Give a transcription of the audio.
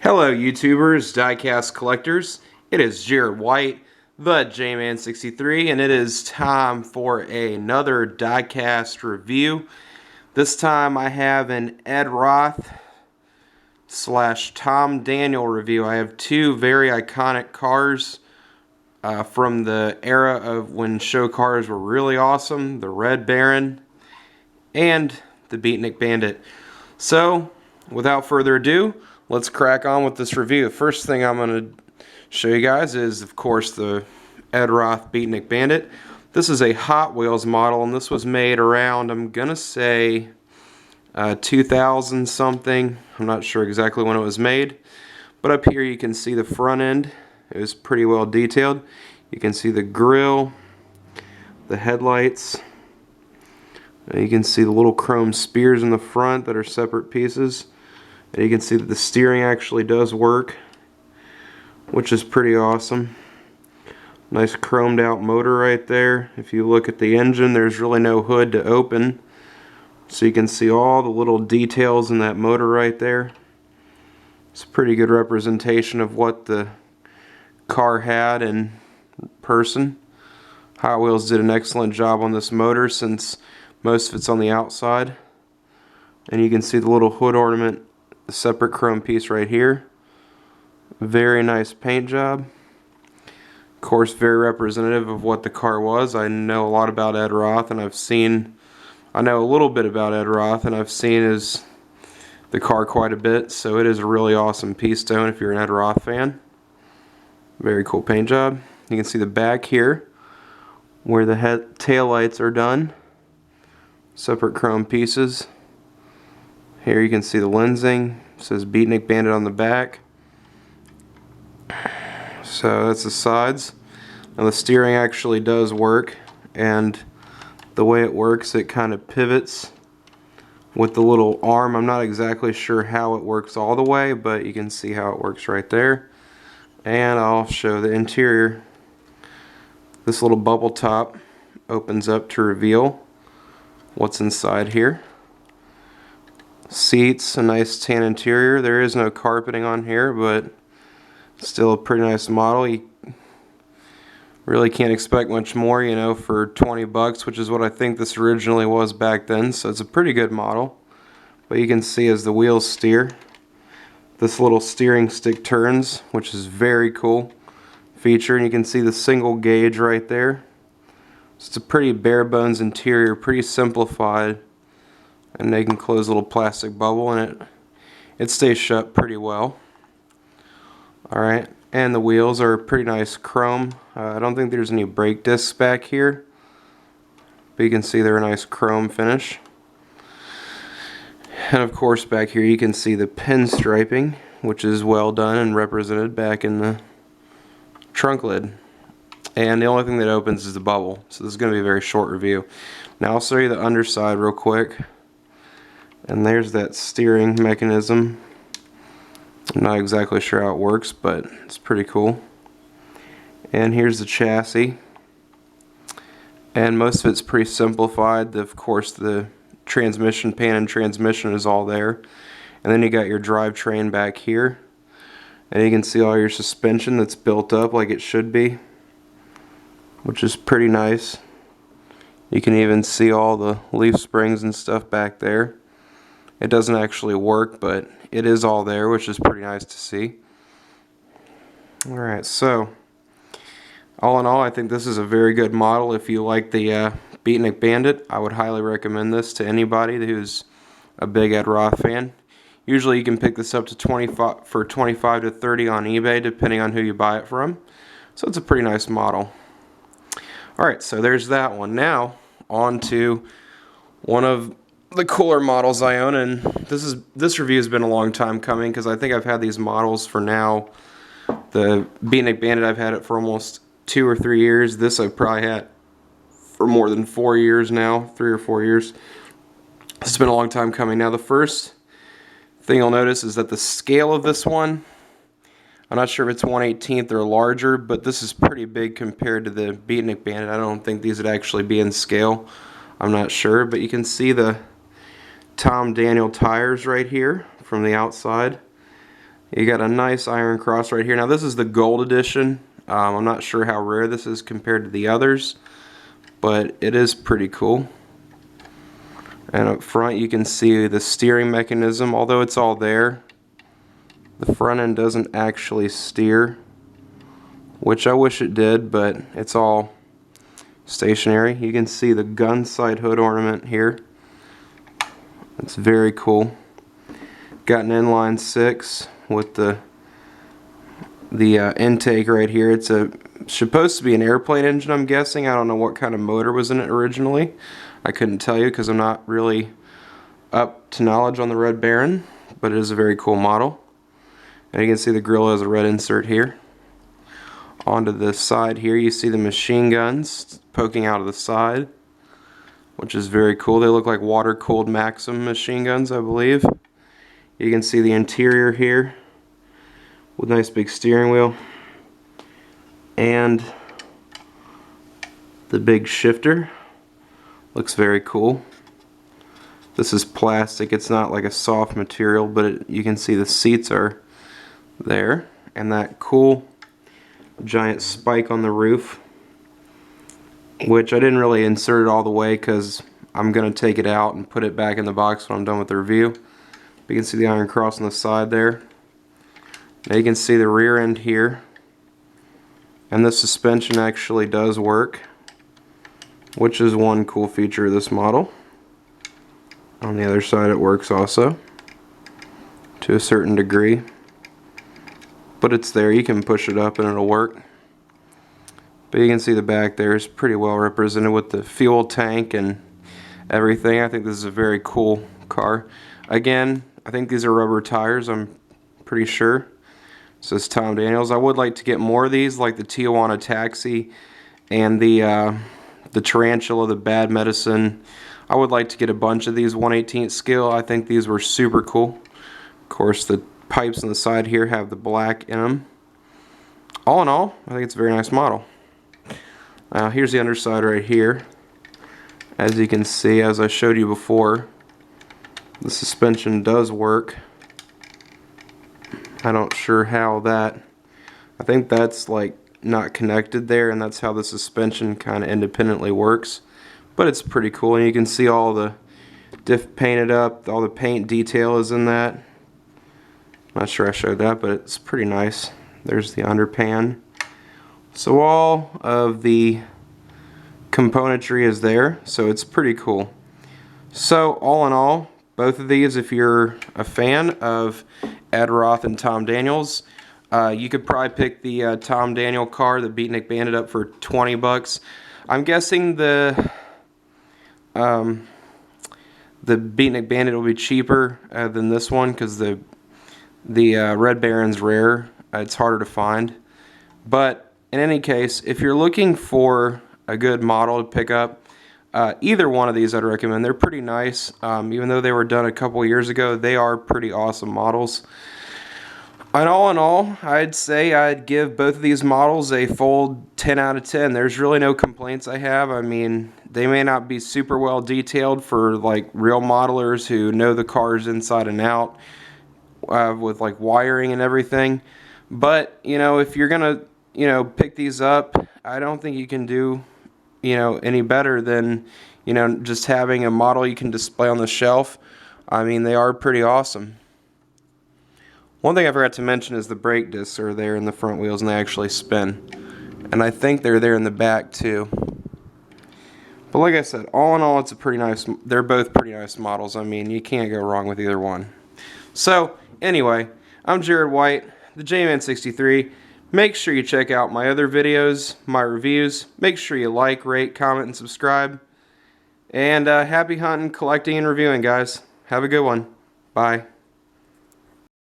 Hello YouTubers, diecast collectors. It is Jared White, the J-Man63, and it is time for another diecast review. This time I have an Ed Roth / Tom Daniel review. I have two very iconic cars from the era of when show cars were really awesome, the Red Baron and the Beatnik Bandit. So, without further ado, let's crack on with this review. The first thing I'm going to show you guys is, of course, the Ed Roth Beatnik Bandit. This is a Hot Wheels model, and this was made around, I'm going to say, 2000 something. I'm not sure exactly when it was made. But up here you can see the front end. It was pretty well detailed. You can see the grille, the headlights. You can see the little chrome spears in the front that are separate pieces. And you can see that the steering actually does work, which is pretty awesome. Nice chromed out motor right there. If you look at the engine, there's really no hood to open. So you can see all the little details in that motor right there. It's a pretty good representation of what the car had in person. Hot Wheels did an excellent job on this motor since most of it's on the outside. And you can see the little hood ornament, the separate chrome piece right here. Very nice paint job. Of course, very representative of what the car was. I know a lot about Ed Roth, and I know a little bit about Ed Roth, and I've seen the car quite a bit, so it is a really awesome piece to own if you're an Ed Roth fan. Very cool paint job. You can see the back here where the tail lights are done. Separate chrome pieces. Here you can see the lensing. It says Beatnik Bandit on the back. So that's the sides. Now the steering actually does work, and the way it works, it kind of pivots with the little arm. I'm not exactly sure how it works all the way, but you can see how it works right there. And I'll show the interior. This little bubble top opens up to reveal what's inside here. Seats, a nice tan interior. There is no carpeting on here, but still a pretty nice model. You really can't expect much more, you know, for 20 bucks, which is what I think this originally was back then. So it's a pretty good model. But you can see as the wheels steer, this little steering stick turns, which is very cool feature. And you can see the single gauge right there. So it's a pretty bare bones interior, pretty simplified. And they can close a little plastic bubble, and it stays shut pretty well. Alright, and the wheels are pretty nice chrome. I don't think there's any brake discs back here, but you can see they're a nice chrome finish. And of course back here you can see the pinstriping, which is well done and represented back in the trunk lid. And the only thing that opens is the bubble, so this is going to be a very short review. Now I'll show you the underside real quick. And there's that steering mechanism. I'm not exactly sure how it works, but it's pretty cool. And here's the chassis. And most of it's pretty simplified. Of course, the transmission pan and transmission is all there. And then you got your drivetrain back here. And you can see all your suspension that's built up like it should be, which is pretty nice. You can even see all the leaf springs and stuff back there. It doesn't actually work, but it is all there, which is pretty nice to see. Alright, so all in all, I think this is a very good model. If you like the Beatnik Bandit, I would highly recommend this to anybody who's a big Ed Roth fan. Usually you can pick this up to 25 to 30 on eBay, depending on who you buy it from. So it's a pretty nice model. Alright, so there's that one. Now, on to one of the cooler models I own, and this review has been a long time coming because I think I've had these models for now. The Beatnik Bandit, I've had it for almost 2 or 3 years. This I've probably had for more than 4 years now, 3 or 4 years. It's been a long time coming. Now the first thing you'll notice is that the scale of this one, I'm not sure if it's 1/18 or larger, but this is pretty big compared to the Beatnik Bandit. I don't think these would actually be in scale. I'm not sure, but you can see the Tom Daniel tires right here from the outside. You got a nice iron cross right here. Now this is the gold edition. I'm not sure how rare this is compared to the others, but it is pretty cool. And up front you can see the steering mechanism. Although it's all there, the front end doesn't actually steer, which I wish it did, but it's all stationary. You can see the gun sight hood ornament here. It's very cool. Got an inline 6 with the intake right here. It's supposed to be an airplane engine, I'm guessing. I don't know what kind of motor was in it originally. I couldn't tell you because I'm not really up to knowledge on the Red Baron, but it is a very cool model. And you can see the grill has a red insert here. Onto the side here you see the machine guns poking out of the side, which is very cool. They look like water-cooled Maxim machine guns, I believe. You can see the interior here with a nice big steering wheel and the big shifter. Looks very cool. This is plastic. It's not like a soft material, but you can see the seats are there, and that cool giant spike on the roof, which I didn't really insert it all the way because I'm going to take it out and put it back in the box when I'm done with the review. You can see the iron cross on the side there. Now you can see the rear end here, and the suspension actually does work, which is one cool feature of this model. On the other side it works also to a certain degree, but it's there. You can push it up and it'll work. But you can see the back there is pretty well represented with the fuel tank and everything. I think this is a very cool car. Again, I think these are rubber tires, I'm pretty sure. It says Tom Daniels. I would like to get more of these, like the Tijuana Taxi and the Tarantula, the Bad Medicine. I would like to get a bunch of these 1/18 scale. I think these were super cool. Of course, the pipes on the side here have the black in them. All in all, I think it's a very nice model. Now here's the underside right here. As you can see, as I showed you before, the suspension does work. I don't sure how that, I think that's like not connected there, and that's how the suspension kind of independently works. But it's pretty cool, and you can see all the diff painted up, all the paint detail is in that. Not sure I showed that, but it's pretty nice. There's the underpan. So all of the componentry is there, so it's pretty cool. So all in all, both of these, if you're a fan of Ed Roth and Tom Daniels, you could probably pick the Tom Daniel car, the Beatnik Bandit, up for 20 bucks. I'm guessing the Beatnik Bandit will be cheaper than this one because the Red Baron's rare. It's harder to find. But in any case, if you're looking for a good model to pick up, either one of these I'd recommend. They're pretty nice. Even though they were done a couple years ago, they are pretty awesome models. And all in all, I'd say I'd give both of these models a full 10 out of 10. There's really no complaints I have. I mean, they may not be super well detailed for like real modelers who know the cars inside and out with like wiring and everything. But, you know, if you're going to, pick these up, I don't think you can do, any better than, just having a model you can display on the shelf. I mean, they are pretty awesome. One thing I forgot to mention is the brake discs are there in the front wheels and they actually spin. And I think they're there in the back too. But like I said, all in all, it's a pretty nice, they're both pretty nice models. I mean, you can't go wrong with either one. So, anyway, I'm Jared White, the J-Man 63. Make sure you check out my other videos, my reviews. Make sure you like, rate, comment, and subscribe. And happy hunting, collecting, and reviewing, guys. Have a good one. Bye.